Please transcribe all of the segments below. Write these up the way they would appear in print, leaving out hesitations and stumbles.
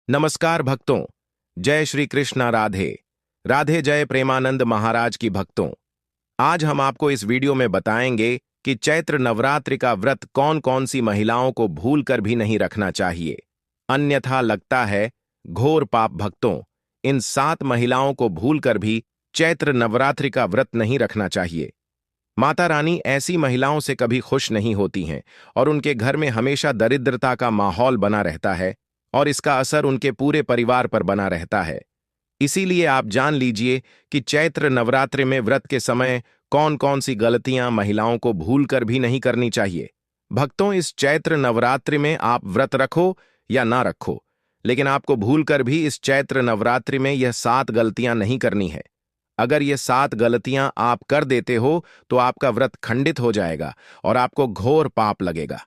नमस्कार भक्तों। जय श्री कृष्णा। राधे राधे। जय प्रेमानंद महाराज की भक्तों। आज हम आपको इस वीडियो में बताएंगे कि चैत्र नवरात्रि का व्रत कौन कौन सी महिलाओं को भूल कर भी नहीं रखना चाहिए, अन्यथा लगता है घोर पाप। भक्तों, इन 7 महिलाओं को भूल कर भी चैत्र नवरात्रि का व्रत नहीं रखना चाहिए। माता रानी ऐसी महिलाओं से कभी खुश नहीं होती हैं और उनके घर में हमेशा दरिद्रता का माहौल बना रहता है और इसका असर उनके पूरे परिवार पर बना रहता है। इसीलिए आप जान लीजिए कि चैत्र नवरात्रि में व्रत के समय कौन कौन सी गलतियां महिलाओं को भूल कर भी नहीं करनी चाहिए। भक्तों, इस चैत्र नवरात्रि में आप व्रत रखो या ना रखो, लेकिन आपको भूल कर भी इस चैत्र नवरात्रि में यह 7 गलतियां नहीं करनी है। अगर ये 7 गलतियां आप कर देते हो तो आपका व्रत खंडित हो जाएगा और आपको घोर पाप लगेगा।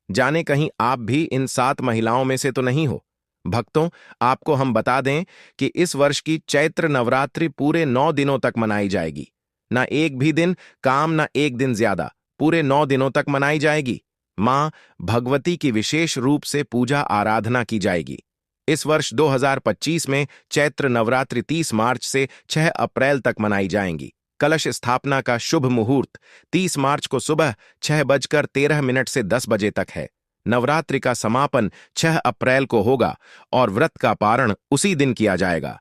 जाने कहीं आप भी इन 7 महिलाओं में से तो नहीं हो। भक्तों, आपको हम बता दें कि इस वर्ष की चैत्र नवरात्रि पूरे 9 दिनों तक मनाई जाएगी। ना एक भी दिन काम, ना एक दिन ज्यादा, पूरे 9 दिनों तक मनाई जाएगी। मां भगवती की विशेष रूप से पूजा आराधना की जाएगी। इस वर्ष 2025 में चैत्र नवरात्रि 30 मार्च से 6 अप्रैल तक मनाई जाएंगी। कलश स्थापना का शुभ मुहूर्त 30 मार्च को सुबह 6:13 से 10 बजे तक है। नवरात्रि का समापन 6 अप्रैल को होगा और व्रत का पारण उसी दिन किया जाएगा।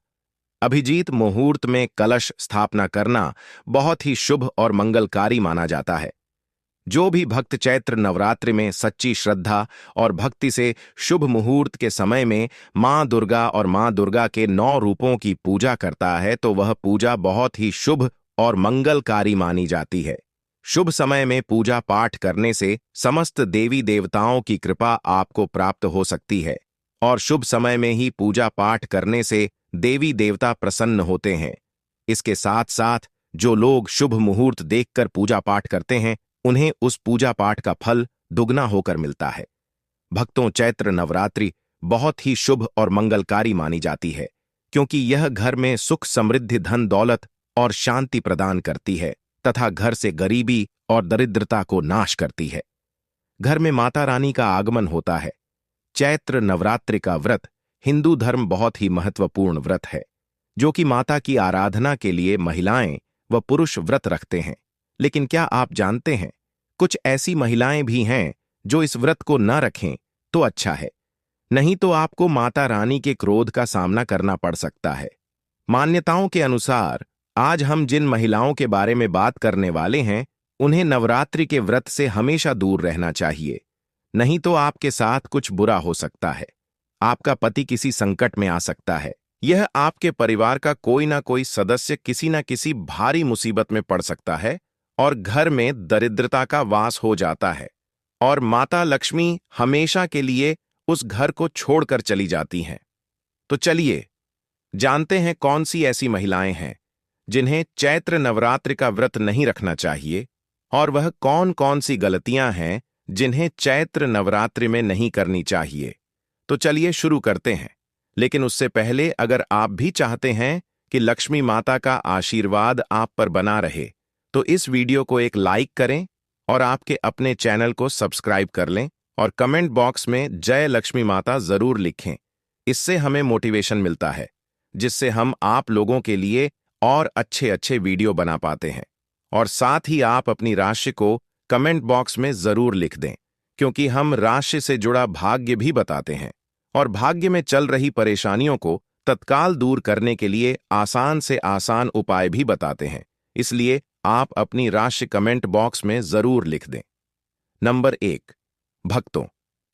अभिजीत मुहूर्त में कलश स्थापना करना बहुत ही शुभ और मंगलकारी माना जाता है। जो भी भक्त चैत्र नवरात्रि में सच्ची श्रद्धा और भक्ति से शुभ मुहूर्त के समय में मां दुर्गा और मां दुर्गा के 9 रूपों की पूजा करता है तो वह पूजा बहुत ही शुभ और मंगलकारी मानी जाती है। शुभ समय में पूजा पाठ करने से समस्त देवी देवताओं की कृपा आपको प्राप्त हो सकती है और शुभ समय में ही पूजा पाठ करने से देवी देवता प्रसन्न होते हैं। इसके साथ साथ जो लोग शुभ मुहूर्त देखकर पूजा पाठ करते हैं उन्हें उस पूजा पाठ का फल दुगना होकर मिलता है। भक्तों, चैत्र नवरात्रि बहुत ही शुभ और मंगलकारी मानी जाती है क्योंकि यह घर में सुख, समृद्धि, धन दौलत और शांति प्रदान करती है तथा घर से गरीबी और दरिद्रता को नाश करती है। घर में माता रानी का आगमन होता है। चैत्र नवरात्रि का व्रत हिंदू धर्म बहुत ही महत्वपूर्ण व्रत है जो कि माता की आराधना के लिए महिलाएं व पुरुष व्रत रखते हैं। लेकिन क्या आप जानते हैं, कुछ ऐसी महिलाएं भी हैं जो इस व्रत को न रखें तो अच्छा है, नहीं तो आपको माता रानी के क्रोध का सामना करना पड़ सकता है। मान्यताओं के अनुसार आज हम जिन महिलाओं के बारे में बात करने वाले हैं उन्हें नवरात्रि के व्रत से हमेशा दूर रहना चाहिए, नहीं तो आपके साथ कुछ बुरा हो सकता है। आपका पति किसी संकट में आ सकता है। यह आपके परिवार का कोई ना कोई सदस्य किसी ना किसी भारी मुसीबत में पड़ सकता है और घर में दरिद्रता का वास हो जाता है और माता लक्ष्मी हमेशा के लिए उस घर को छोड़कर चली जाती हैं। तो चलिए जानते हैं कौन सी ऐसी महिलाएं हैं जिन्हें चैत्र नवरात्रि का व्रत नहीं रखना चाहिए और वह कौन कौन सी गलतियां हैं जिन्हें चैत्र नवरात्रि में नहीं करनी चाहिए। तो चलिए शुरू करते हैं। लेकिन उससे पहले अगर आप भी चाहते हैं कि लक्ष्मी माता का आशीर्वाद आप पर बना रहे तो इस वीडियो को एक लाइक करें और आपके अपने चैनल को सब्सक्राइब कर लें और कमेंट बॉक्स में जय लक्ष्मी माता जरूर लिखें। इससे हमें मोटिवेशन मिलता है जिससे हम आप लोगों के लिए और अच्छे अच्छे वीडियो बना पाते हैं। और साथ ही आप अपनी राशि को कमेंट बॉक्स में जरूर लिख दें क्योंकि हम राशि से जुड़ा भाग्य भी बताते हैं और भाग्य में चल रही परेशानियों को तत्काल दूर करने के लिए आसान से आसान उपाय भी बताते हैं। इसलिए आप अपनी राशि कमेंट बॉक्स में जरूर लिख दें। नंबर 1, भक्तों,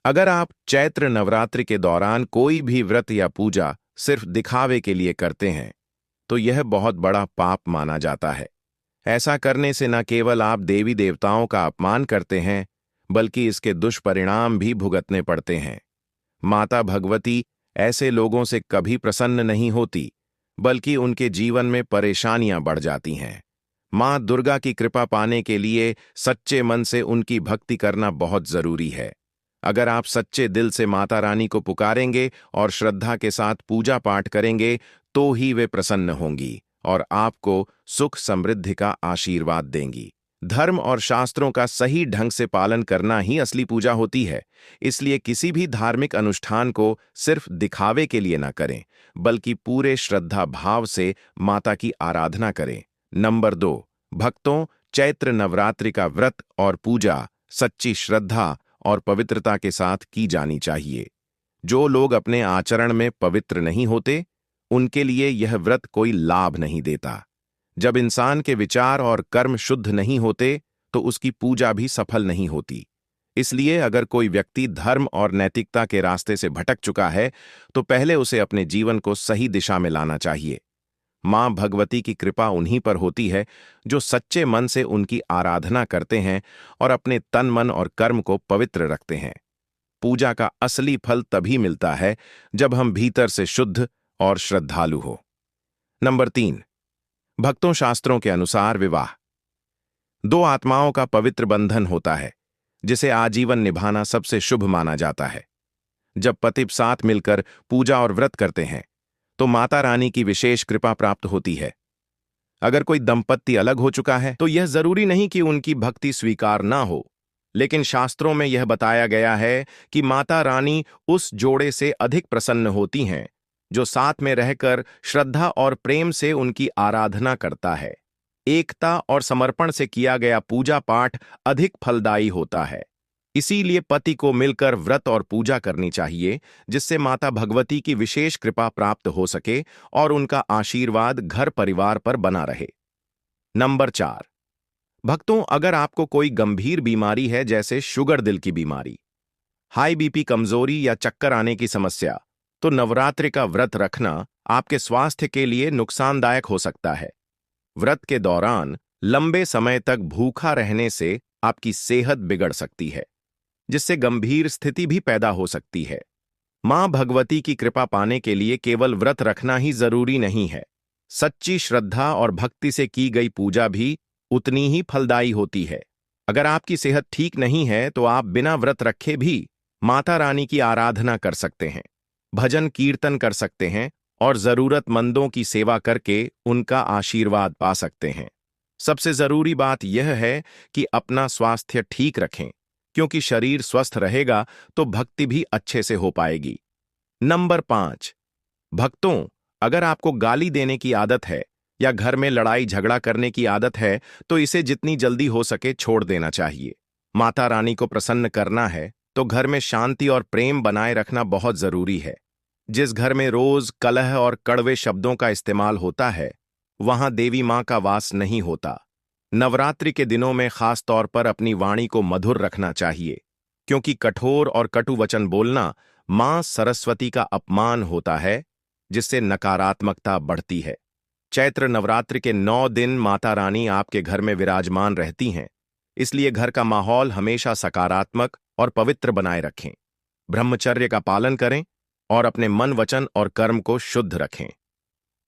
अगर आप चैत्र नवरात्रि के दौरान कोई भी व्रत या पूजा सिर्फ दिखावे के लिए करते हैं तो यह बहुत बड़ा पाप माना जाता है। ऐसा करने से न केवल आप देवी देवताओं का अपमान करते हैं बल्कि इसके दुष्परिणाम भी भुगतने पड़ते हैं। माता भगवती ऐसे लोगों से कभी प्रसन्न नहीं होती बल्कि उनके जीवन में परेशानियां बढ़ जाती हैं। मां दुर्गा की कृपा पाने के लिए सच्चे मन से उनकी भक्ति करना बहुत जरूरी है। अगर आप सच्चे दिल से माता रानी को पुकारेंगे और श्रद्धा के साथ पूजा पाठ करेंगे तो ही वे प्रसन्न होंगी और आपको सुख समृद्धि का आशीर्वाद देंगी। धर्म और शास्त्रों का सही ढंग से पालन करना ही असली पूजा होती है। इसलिए किसी भी धार्मिक अनुष्ठान को सिर्फ दिखावे के लिए ना करें, बल्कि पूरे श्रद्धा भाव से माता की आराधना करें। नंबर 2, भक्तों, चैत्र नवरात्रि का व्रत और पूजा सच्ची श्रद्धा और पवित्रता के साथ की जानी चाहिए। जो लोग अपने आचरण में पवित्र नहीं होते, उनके लिए यह व्रत कोई लाभ नहीं देता। जब इंसान के विचार और कर्म शुद्ध नहीं होते, तो उसकी पूजा भी सफल नहीं होती। इसलिए अगर कोई व्यक्ति धर्म और नैतिकता के रास्ते से भटक चुका है, तो पहले उसे अपने जीवन को सही दिशा में लाना चाहिए। मां भगवती की कृपा उन्हीं पर होती है जो सच्चे मन से उनकी आराधना करते हैं और अपने तन मन और कर्म को पवित्र रखते हैं। पूजा का असली फल तभी मिलता है जब हम भीतर से शुद्ध और श्रद्धालु हो। नंबर 3, भक्तों, शास्त्रों के अनुसार विवाह दो आत्माओं का पवित्र बंधन होता है, जिसे आजीवन निभाना सबसे शुभ माना जाता है। जब पति साथ मिलकर पूजा और व्रत करते हैं, तो माता रानी की विशेष कृपा प्राप्त होती है। अगर कोई दंपत्ति अलग हो चुका है, तो यह जरूरी नहीं कि उनकी भक्ति स्वीकार ना हो, लेकिन शास्त्रों में यह बताया गया है कि माता रानी उस जोड़े से अधिक प्रसन्न होती हैं जो साथ में रहकर श्रद्धा और प्रेम से उनकी आराधना करता है। एकता और समर्पण से किया गया पूजा पाठ अधिक फलदायी होता है। इसीलिए पति को मिलकर व्रत और पूजा करनी चाहिए, जिससे माता भगवती की विशेष कृपा प्राप्त हो सके और उनका आशीर्वाद घर परिवार पर बना रहे। नंबर 4, भक्तों, अगर आपको कोई गंभीर बीमारी है, जैसे शुगर, दिल की बीमारी, हाई बीपी, कमजोरी या चक्कर आने की समस्या, तो नवरात्रि का व्रत रखना आपके स्वास्थ्य के लिए नुकसानदायक हो सकता है। व्रत के दौरान लंबे समय तक भूखा रहने से आपकी सेहत बिगड़ सकती है, जिससे गंभीर स्थिति भी पैदा हो सकती है। मां भगवती की कृपा पाने के लिए केवल व्रत रखना ही जरूरी नहीं है। सच्ची श्रद्धा और भक्ति से की गई पूजा भी उतनी ही फलदायी होती है। अगर आपकी सेहत ठीक नहीं है, तो आप बिना व्रत रखे भी माता रानी की आराधना कर सकते हैं, भजन कीर्तन कर सकते हैं और जरूरतमंदों की सेवा करके उनका आशीर्वाद पा सकते हैं। सबसे जरूरी बात यह है कि अपना स्वास्थ्य ठीक रखें, क्योंकि शरीर स्वस्थ रहेगा तो भक्ति भी अच्छे से हो पाएगी। नंबर 5, भक्तों, अगर आपको गाली देने की आदत है या घर में लड़ाई झगड़ा करने की आदत है, तो इसे जितनी जल्दी हो सके छोड़ देना चाहिए। माता रानी को प्रसन्न करना है तो घर में शांति और प्रेम बनाए रखना बहुत जरूरी है। जिस घर में रोज कलह और कड़वे शब्दों का इस्तेमाल होता है, वहां देवी मां का वास नहीं होता। नवरात्रि के दिनों में खास तौर पर अपनी वाणी को मधुर रखना चाहिए, क्योंकि कठोर और कटु वचन बोलना मां सरस्वती का अपमान होता है, जिससे नकारात्मकता बढ़ती है। चैत्र नवरात्रि के 9 दिन माता रानी आपके घर में विराजमान रहती हैं, इसलिए घर का माहौल हमेशा सकारात्मक और पवित्र बनाए रखें। ब्रह्मचर्य का पालन करें और अपने मन, वचन और कर्म को शुद्ध रखें।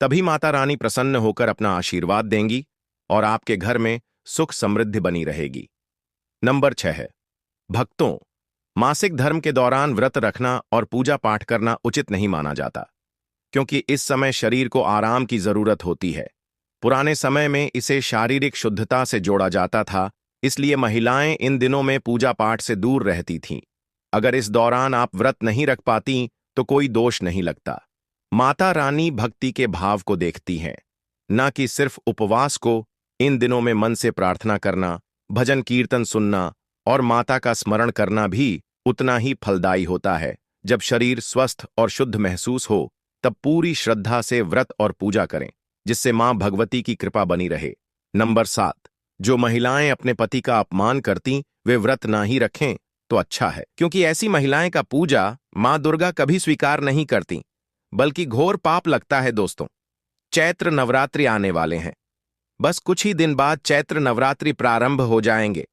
तभी माता रानी प्रसन्न होकर अपना आशीर्वाद देंगी और आपके घर में सुख समृद्धि बनी रहेगी। नंबर 6, भक्तों, मासिक धर्म के दौरान व्रत रखना और पूजा पाठ करना उचित नहीं माना जाता, क्योंकि इस समय शरीर को आराम की जरूरत होती है। पुराने समय में इसे शारीरिक शुद्धता से जोड़ा जाता था, इसलिए महिलाएं इन दिनों में पूजा पाठ से दूर रहती थीं। अगर इस दौरान आप व्रत नहीं रख पाती, तो कोई दोष नहीं लगता। माता रानी भक्ति के भाव को देखती हैं, न कि सिर्फ उपवास को। इन दिनों में मन से प्रार्थना करना, भजन कीर्तन सुनना और माता का स्मरण करना भी उतना ही फलदायी होता है। जब शरीर स्वस्थ और शुद्ध महसूस हो, तब पूरी श्रद्धा से व्रत और पूजा करें, जिससे मां भगवती की कृपा बनी रहे। नंबर 7, जो महिलाएं अपने पति का अपमान करती, वे व्रत ना ही रखें तो अच्छा है, क्योंकि ऐसी महिलाएं का पूजा मां दुर्गा कभी स्वीकार नहीं करती, बल्कि घोर पाप लगता है। दोस्तों, चैत्र नवरात्रि आने वाले हैं। बस कुछ ही दिन बाद चैत्र नवरात्रि प्रारंभ हो जाएंगे।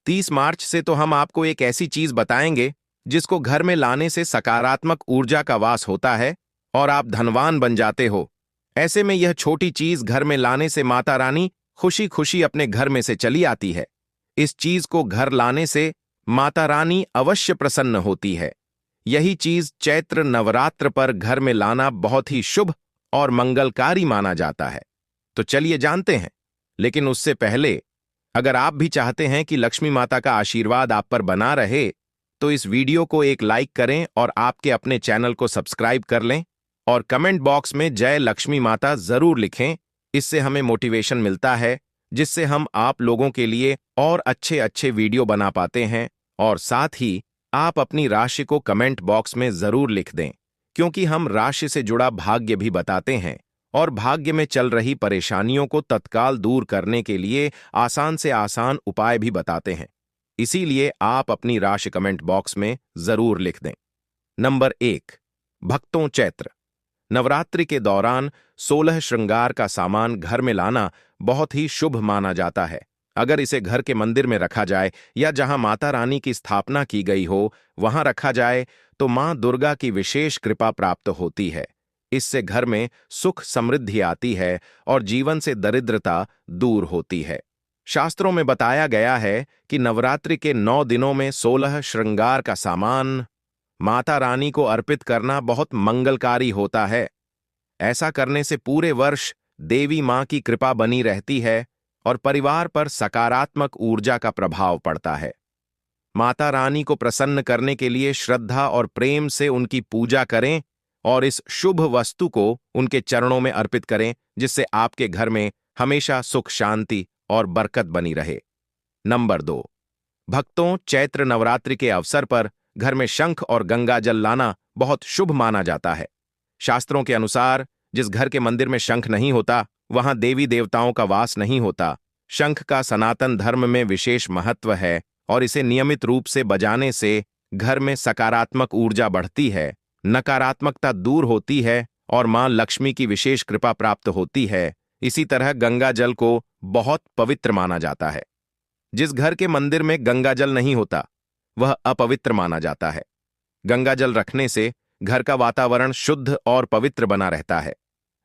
30 मार्च से तो हम आपको एक ऐसी चीज बताएंगे जिसको घर में लाने से सकारात्मक ऊर्जा का वास होता है और आप धनवान बन जाते हो। ऐसे में यह छोटी चीज घर में लाने से माता रानी खुशी खुशी अपने घर में से चली आती है। इस चीज को घर लाने से माता रानी अवश्य प्रसन्न होती है। यही चीज चैत्र नवरात्र पर घर में लाना बहुत ही शुभ और मंगलकारी माना जाता है। तो चलिए जानते हैं, लेकिन उससे पहले अगर आप भी चाहते हैं कि लक्ष्मी माता का आशीर्वाद आप पर बना रहे, तो इस वीडियो को एक लाइक करें और आपके अपने चैनल को सब्सक्राइब कर लें और कमेंट बॉक्स में जय लक्ष्मी माता जरूर लिखें। इससे हमें मोटिवेशन मिलता है, जिससे हम आप लोगों के लिए और अच्छे अच्छे वीडियो बना पाते हैं। और साथ ही आप अपनी राशि को कमेंट बॉक्स में जरूर लिख दें, क्योंकि हम राशि से जुड़ा भाग्य भी बताते हैं और भाग्य में चल रही परेशानियों को तत्काल दूर करने के लिए आसान से आसान उपाय भी बताते हैं। इसीलिए आप अपनी राशि कमेंट बॉक्स में जरूर लिख दें। नंबर 1, भक्तों चैत्र नवरात्रि के दौरान 16 श्रृंगार का सामान घर में लाना बहुत ही शुभ माना जाता है। अगर इसे घर के मंदिर में रखा जाए या जहां माता रानी की स्थापना की गई हो वहां रखा जाए तो मां दुर्गा की विशेष कृपा प्राप्त होती है। इससे घर में सुख समृद्धि आती है और जीवन से दरिद्रता दूर होती है। शास्त्रों में बताया गया है कि नवरात्रि के 9 दिनों में 16 श्रृंगार का सामान माता रानी को अर्पित करना बहुत मंगलकारी होता है। ऐसा करने से पूरे वर्ष देवी मां की कृपा बनी रहती है और परिवार पर सकारात्मक ऊर्जा का प्रभाव पड़ता है। माता रानी को प्रसन्न करने के लिए श्रद्धा और प्रेम से उनकी पूजा करें और इस शुभ वस्तु को उनके चरणों में अर्पित करें, जिससे आपके घर में हमेशा सुख शांति और बरकत बनी रहे। नंबर 2, भक्तों चैत्र नवरात्रि के अवसर पर घर में शंख और गंगा जल लाना बहुत शुभ माना जाता है। शास्त्रों के अनुसार जिस घर के मंदिर में शंख नहीं होता वहां देवी देवताओं का वास नहीं होता। शंख का सनातन धर्म में विशेष महत्व है और इसे नियमित रूप से बजाने से घर में सकारात्मक ऊर्जा बढ़ती है, नकारात्मकता दूर होती है और मां लक्ष्मी की विशेष कृपा प्राप्त होती है। इसी तरह गंगा जल को बहुत पवित्र माना जाता है। जिस घर के मंदिर में गंगा जल नहीं होता वह अपवित्र माना जाता है। गंगा जल रखने से घर का वातावरण शुद्ध और पवित्र बना रहता है।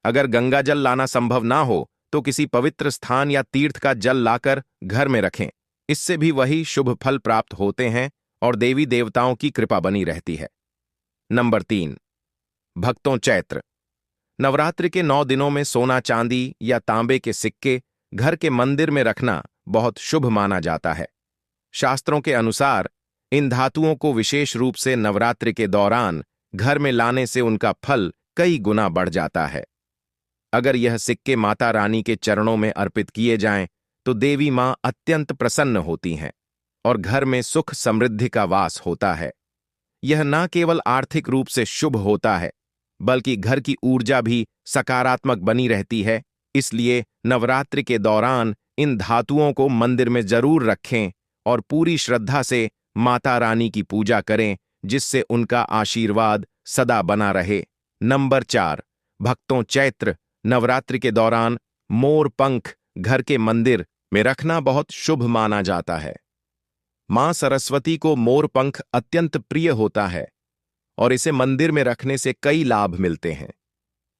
अगर गंगा जल लाना संभव ना हो तो किसी पवित्र स्थान या तीर्थ का जल लाकर घर में रखें। इससे भी वही शुभ फल प्राप्त होते हैं और देवी देवताओं की कृपा बनी रहती है। नंबर 3, भक्तों चैत्र नवरात्रि के 9 दिनों में सोना चांदी या तांबे के सिक्के घर के मंदिर में रखना बहुत शुभ माना जाता है। शास्त्रों के अनुसार इन धातुओं को विशेष रूप से नवरात्रि के दौरान घर में लाने से उनका फल कई गुना बढ़ जाता है। अगर यह सिक्के माता रानी के चरणों में अर्पित किए जाएं तो देवी मां अत्यंत प्रसन्न होती हैं और घर में सुख समृद्धि का वास होता है। यह न केवल आर्थिक रूप से शुभ होता है बल्कि घर की ऊर्जा भी सकारात्मक बनी रहती है। इसलिए नवरात्रि के दौरान इन धातुओं को मंदिर में जरूर रखें और पूरी श्रद्धा से माता रानी की पूजा करें, जिससे उनका आशीर्वाद सदा बना रहे। नंबर 4, भक्तों चैत्र नवरात्रि के दौरान मोर पंख घर के मंदिर में रखना बहुत शुभ माना जाता है। मां सरस्वती को मोर पंख अत्यंत प्रिय होता है और इसे मंदिर में रखने से कई लाभ मिलते हैं।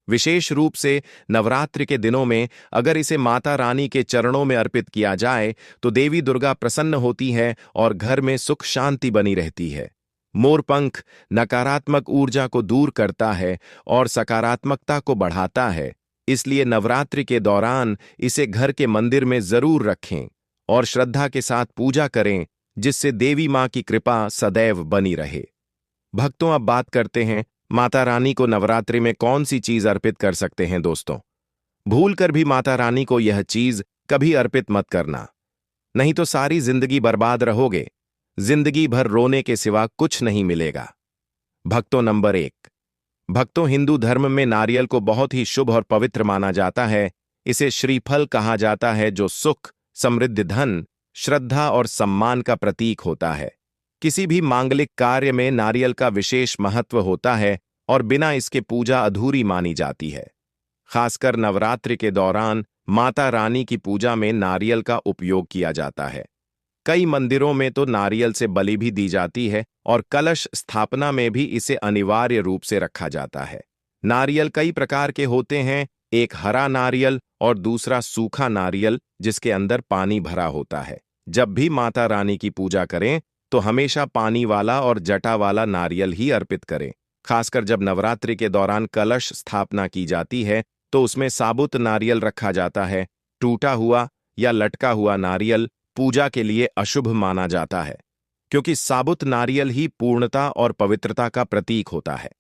विशेष रूप से नवरात्रि के दिनों में अगर इसे माता रानी के चरणों में अर्पित किया जाए तो देवी दुर्गा प्रसन्न होती है और घर में सुख शांति बनी रहती है। मोरपंख नकारात्मक ऊर्जा को दूर करता है और सकारात्मकता को बढ़ाता है। इसलिए नवरात्रि के दौरान इसे घर के मंदिर में जरूर रखें और श्रद्धा के साथ पूजा करें, जिससे देवी मां की कृपा सदैव बनी रहे। भक्तों अब बात करते हैं माता रानी को नवरात्रि में कौन सी चीज अर्पित कर सकते हैं। दोस्तों, भूलकर भी माता रानी को यह चीज कभी अर्पित मत करना, नहीं तो सारी जिंदगी बर्बाद रहोगे। जिंदगी भर रोने के सिवा कुछ नहीं मिलेगा। भक्तों नंबर 1, भक्तों हिंदू धर्म में नारियल को बहुत ही शुभ और पवित्र माना जाता है। इसे श्रीफल कहा जाता है, जो सुख समृद्धि धन श्रद्धा और सम्मान का प्रतीक होता है। किसी भी मांगलिक कार्य में नारियल का विशेष महत्व होता है और बिना इसके पूजा अधूरी मानी जाती है। खासकर नवरात्रि के दौरान माता रानी की पूजा में नारियल का उपयोग किया जाता है। कई मंदिरों में तो नारियल से बलि भी दी जाती है और कलश स्थापना में भी इसे अनिवार्य रूप से रखा जाता है। नारियल कई प्रकार के होते हैं, एक हरा नारियल और दूसरा सूखा नारियल जिसके अंदर पानी भरा होता है। जब भी माता रानी की पूजा करें तो हमेशा पानी वाला और जटा वाला नारियल ही अर्पित करें। खासकर जब नवरात्रि के दौरान कलश स्थापना की जाती है तो उसमें साबुत नारियल रखा जाता है। टूटा हुआ या लटका हुआ नारियल पूजा के लिए अशुभ माना जाता है, क्योंकि साबुत नारियल ही पूर्णता और पवित्रता का प्रतीक होता है।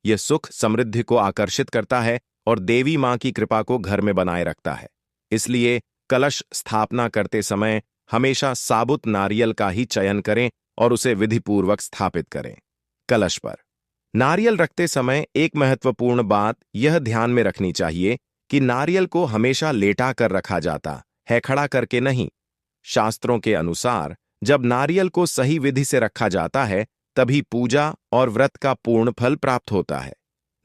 यह सुख समृद्धि को आकर्षित करता है और देवी मां की कृपा को घर में बनाए रखता है। इसलिए कलश स्थापना करते समय हमेशा साबुत नारियल का ही चयन करें और उसे विधिपूर्वक स्थापित करें। कलश पर नारियल रखते समय एक महत्वपूर्ण बात यह ध्यान में रखनी चाहिए कि नारियल को हमेशा लेटा कर रखा जाता है, खड़ा करके नहीं। शास्त्रों के अनुसार जब नारियल को सही विधि से रखा जाता है तभी पूजा और व्रत का पूर्ण फल प्राप्त होता है।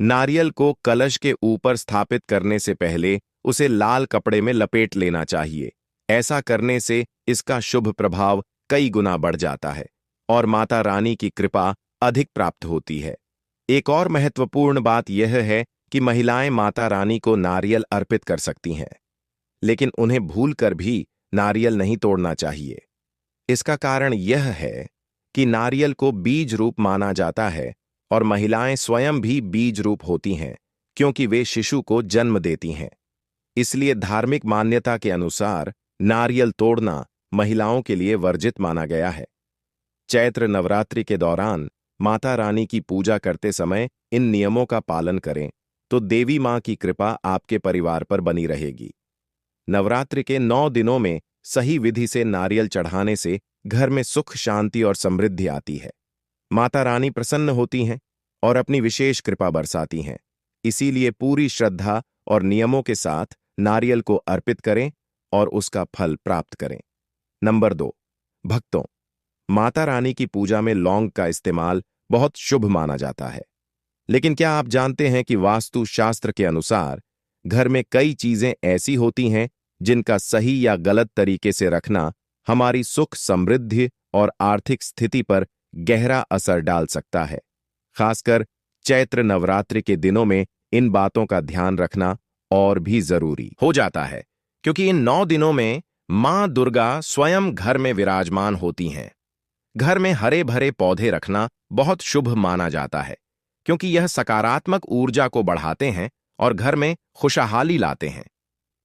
नारियल को कलश के ऊपर स्थापित करने से पहले उसे लाल कपड़े में लपेट लेना चाहिए। ऐसा करने से इसका शुभ प्रभाव कई गुना बढ़ जाता है और माता रानी की कृपा अधिक प्राप्त होती है। एक और महत्वपूर्ण बात यह है कि महिलाएं माता रानी को नारियल अर्पित कर सकती हैं, लेकिन उन्हें भूलकर भी नारियल नहीं तोड़ना चाहिए। इसका कारण यह है कि नारियल को बीज रूप माना जाता है और महिलाएं स्वयं भी बीज रूप होती हैं, क्योंकि वे शिशु को जन्म देती हैं। इसलिए धार्मिक मान्यता के अनुसार नारियल तोड़ना महिलाओं के लिए वर्जित माना गया है। चैत्र नवरात्रि के दौरान माता रानी की पूजा करते समय इन नियमों का पालन करें तो देवी मां की कृपा आपके परिवार पर बनी रहेगी। नवरात्रि के 9 दिनों में सही विधि से नारियल चढ़ाने से घर में सुख शांति और समृद्धि आती है। माता रानी प्रसन्न होती हैं और अपनी विशेष कृपा बरसाती हैं। इसीलिए पूरी श्रद्धा और नियमों के साथ नारियल को अर्पित करें और उसका फल प्राप्त करें। नंबर 2, भक्तों, माता रानी की पूजा में लौंग का इस्तेमाल बहुत शुभ माना जाता है। लेकिन क्या आप जानते हैं कि वास्तु शास्त्र के अनुसार घर में कई चीजें ऐसी होती हैं जिनका सही या गलत तरीके से रखना हमारी सुख समृद्धि और आर्थिक स्थिति पर गहरा असर डाल सकता है। खासकर चैत्र नवरात्रि के दिनों में इन बातों का ध्यान रखना और भी जरूरी हो जाता है, क्योंकि इन 9 दिनों में मां दुर्गा स्वयं घर में विराजमान होती हैं। घर में हरे भरे पौधे रखना बहुत शुभ माना जाता है, क्योंकि यह सकारात्मक ऊर्जा को बढ़ाते हैं और घर में खुशहाली लाते हैं।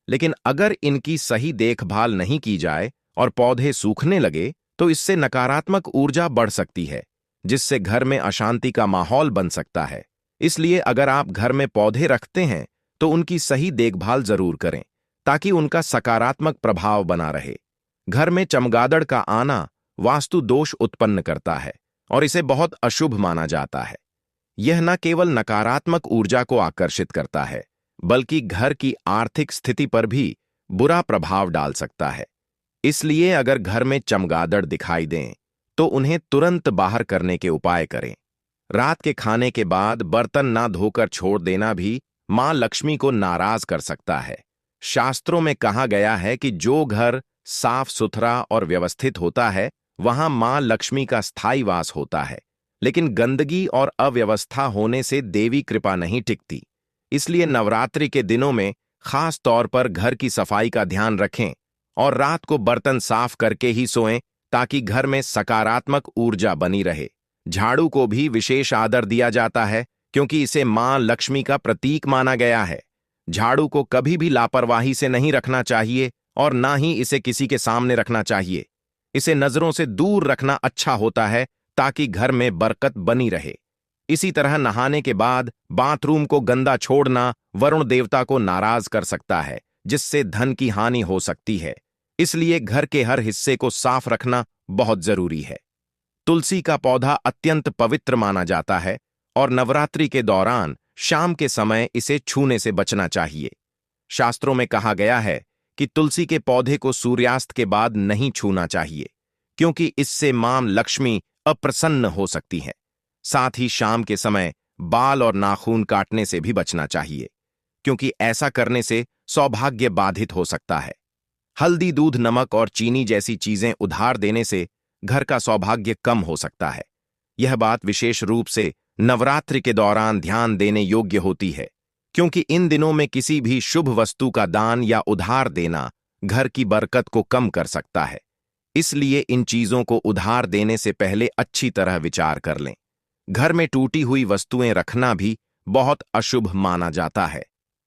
लेकिन अगर इनकी सही देखभाल नहीं की जाए और पौधे सूखने लगे तो इससे नकारात्मक ऊर्जा बढ़ सकती है, जिससे घर में अशांति का माहौल बन सकता है। इसलिए अगर आप घर में पौधे रखते हैं तो उनकी सही देखभाल जरूर करें, ताकि उनका सकारात्मक प्रभाव बना रहे। घर में चमगादड़ का आना वास्तु दोष उत्पन्न करता है और इसे बहुत अशुभ माना जाता है। यह न केवल नकारात्मक ऊर्जा को आकर्षित करता है, बल्कि घर की आर्थिक स्थिति पर भी बुरा प्रभाव डाल सकता है। इसलिए अगर घर में चमगादड़ दिखाई दें तो उन्हें तुरंत बाहर करने के उपाय करें। रात के खाने के बाद बर्तन ना धोकर छोड़ देना भी मां लक्ष्मी को नाराज कर सकता है। शास्त्रों में कहा गया है कि जो घर साफ सुथरा और व्यवस्थित होता है वहां मां लक्ष्मी का स्थायी वास होता है, लेकिन गंदगी और अव्यवस्था होने से देवी कृपा नहीं टिकती। इसलिए नवरात्रि के दिनों में खास तौर पर घर की सफाई का ध्यान रखें और रात को बर्तन साफ करके ही सोएं, ताकि घर में सकारात्मक ऊर्जा बनी रहे। झाड़ू को भी विशेष आदर दिया जाता है, क्योंकि इसे मां लक्ष्मी का प्रतीक माना गया है। झाड़ू को कभी भी लापरवाही से नहीं रखना चाहिए और ना ही इसे किसी के सामने रखना चाहिए। इसे नजरों से दूर रखना अच्छा होता है, ताकि घर में बरकत बनी रहे। इसी तरह नहाने के बाद बाथरूम को गंदा छोड़ना वरुण देवता को नाराज कर सकता है, जिससे धन की हानि हो सकती है। इसलिए घर के हर हिस्से को साफ रखना बहुत जरूरी है। तुलसी का पौधा अत्यंत पवित्र माना जाता है और नवरात्रि के दौरान शाम के समय इसे छूने से बचना चाहिए। शास्त्रों में कहा गया है कि तुलसी के पौधे को सूर्यास्त के बाद नहीं छूना चाहिए, क्योंकि इससे मां लक्ष्मी अप्रसन्न हो सकती है। साथ ही शाम के समय बाल और नाखून काटने से भी बचना चाहिए, क्योंकि ऐसा करने से सौभाग्य बाधित हो सकता है। हल्दी, दूध, नमक और चीनी जैसी चीजें उधार देने से घर का सौभाग्य कम हो सकता है। यह बात विशेष रूप से नवरात्रि के दौरान ध्यान देने योग्य होती है, क्योंकि इन दिनों में किसी भी शुभ वस्तु का दान या उधार देना घर की बरकत को कम कर सकता है। इसलिए इन चीजों को उधार देने से पहले अच्छी तरह विचार कर लें। घर में टूटी हुई वस्तुएं रखना भी बहुत अशुभ माना जाता है।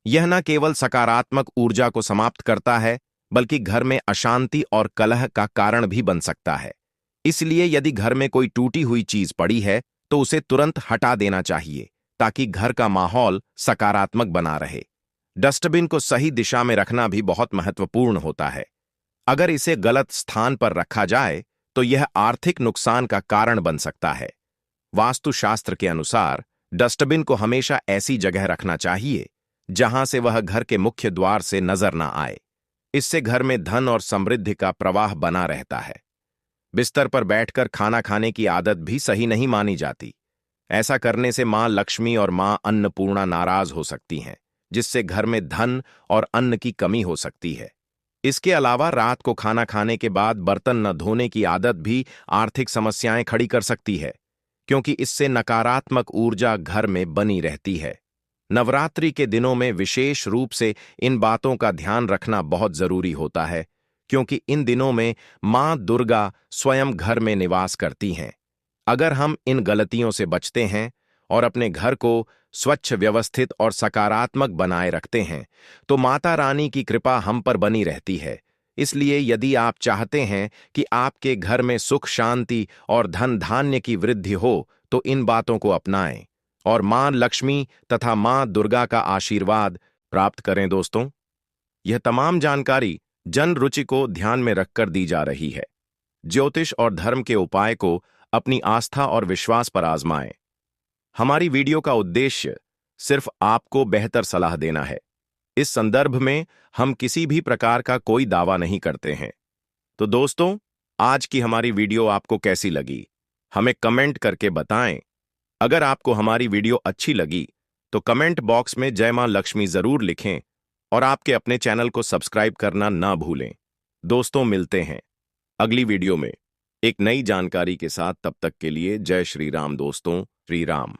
यह न केवल सकारात्मक ऊर्जा को समाप्त करता है, बल्कि घर में अशांति और कलह का कारण भी बन सकता है। इसलिए यदि घर में कोई टूटी हुई चीज पड़ी है तो उसे तुरंत हटा देना चाहिए ताकि घर का माहौल सकारात्मक बना रहे। डस्टबिन को सही दिशा में रखना भी बहुत महत्वपूर्ण होता है। अगर इसे गलत स्थान पर रखा जाए तो यह आर्थिक नुकसान का कारण बन सकता है। वास्तुशास्त्र के अनुसार डस्टबिन को हमेशा ऐसी जगह रखना चाहिए जहां से वह घर के मुख्य द्वार से नजर न आए। इससे घर में धन और समृद्धि का प्रवाह बना रहता है। बिस्तर पर बैठकर खाना खाने की आदत भी सही नहीं मानी जाती। ऐसा करने से मां लक्ष्मी और मां अन्नपूर्णा नाराज हो सकती हैं, जिससे घर में धन और अन्न की कमी हो सकती है। इसके अलावा रात को खाना खाने के बाद बर्तन न धोने की आदत भी आर्थिक समस्याएं खड़ी कर सकती है, क्योंकि इससे नकारात्मक ऊर्जा घर में बनी रहती है। नवरात्रि के दिनों में विशेष रूप से इन बातों का ध्यान रखना बहुत जरूरी होता है, क्योंकि इन दिनों में मां दुर्गा स्वयं घर में निवास करती हैं। अगर हम इन गलतियों से बचते हैं और अपने घर को स्वच्छ, व्यवस्थित और सकारात्मक बनाए रखते हैं तो माता रानी की कृपा हम पर बनी रहती है। इसलिए यदि आप चाहते हैं कि आपके घर में सुख, शांति और धन धान्य की वृद्धि हो तो इन बातों को अपनाएं और मां लक्ष्मी तथा मां दुर्गा का आशीर्वाद प्राप्त करें। दोस्तों, यह तमाम जानकारी जन रुचि को ध्यान में रखकर दी जा रही है। ज्योतिष और धर्म के उपाय को अपनी आस्था और विश्वास पर आजमाएं। हमारी वीडियो का उद्देश्य सिर्फ आपको बेहतर सलाह देना है। इस संदर्भ में हम किसी भी प्रकार का कोई दावा नहीं करते हैं। तो दोस्तों, आज की हमारी वीडियो आपको कैसी लगी, हमें कमेंट करके बताएं। अगर आपको हमारी वीडियो अच्छी लगी तो कमेंट बॉक्स में जय मां लक्ष्मी जरूर लिखें और आपके अपने चैनल को सब्सक्राइब करना ना भूलें। दोस्तों, मिलते हैं अगली वीडियो में एक नई जानकारी के साथ। तब तक के लिए जय श्री राम दोस्तों। श्री राम।